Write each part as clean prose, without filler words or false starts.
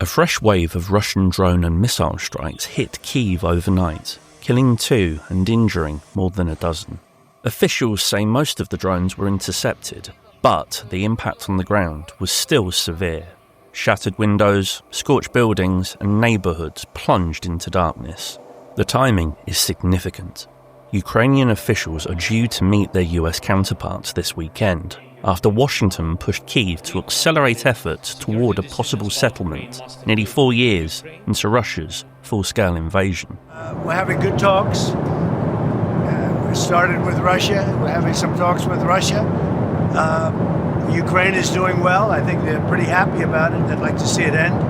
A fresh wave of Russian drone and missile strikes hit Kyiv overnight, killing 2 and injuring more than a dozen. Officials say most of the drones were intercepted, but the impact on the ground was still severe. Shattered windows, scorched buildings, and neighbourhoods plunged into darkness. The timing is significant. Ukrainian officials are due to meet their US counterparts this weekend, after Washington pushed Kyiv to accelerate efforts toward a possible settlement nearly 4 years into Russia's full-scale invasion. We're having good talks. We started with Russia. We're having some talks with Russia. Ukraine is doing well. I think they're pretty happy about it. They'd like to see it end.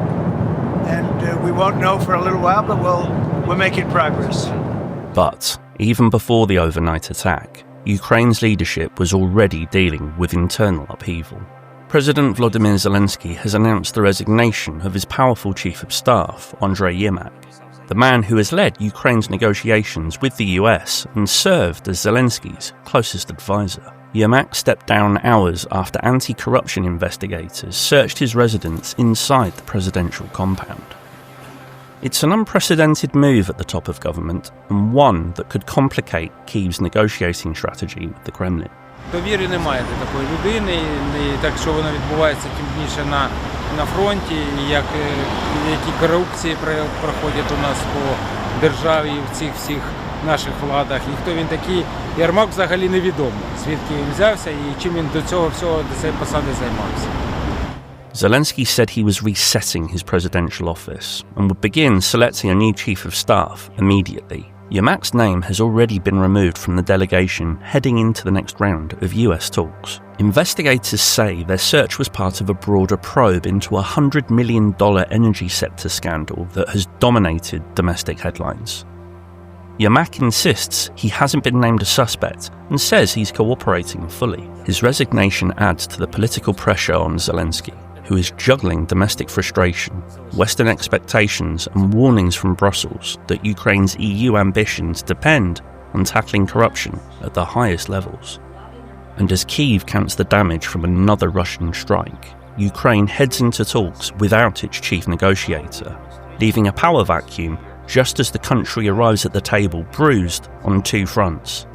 And we won't know for a little while, but we're making progress. But even before the overnight attack, Ukraine's leadership was already dealing with internal upheaval. President Volodymyr Zelenskyy has announced the resignation of his powerful chief of staff, Andrii Yermak, the man who has led Ukraine's negotiations with the US and served as Zelensky's closest advisor. Yermak stepped down hours after anti-corruption investigators searched his residence inside the presidential compound. It's an unprecedented move at the top of government, and one that could complicate Kyiv's negotiating strategy with the Kremlin. Довіри немає до такої людини, і так що воно відбувається тим більше на фронті, які корупції проходять у нас по державі в цих всіх наших владах. І хто він такий, Єрмак взагалі невідомо, звідки він взявся і чим він до цього всього, до цієї посади займався. Zelensky said he was resetting his presidential office and would begin selecting a new chief of staff immediately. Yermak's name has already been removed from the delegation heading into the next round of US talks. Investigators say their search was part of a broader probe into a $100 million energy sector scandal that has dominated domestic headlines. Yermak insists he hasn't been named a suspect and says he's cooperating fully. His resignation adds to the political pressure on Zelensky, who is juggling domestic frustration, Western expectations and warnings from Brussels that Ukraine's EU ambitions depend on tackling corruption at the highest levels. And as Kyiv counts the damage from another Russian strike, Ukraine heads into talks without its chief negotiator, leaving a power vacuum just as the country arrives at the table bruised on 2 fronts,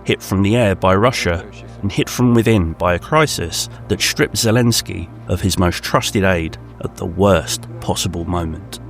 hit from the air by Russia and hit from within by a crisis that stripped Zelensky of his most trusted aide at the worst possible moment.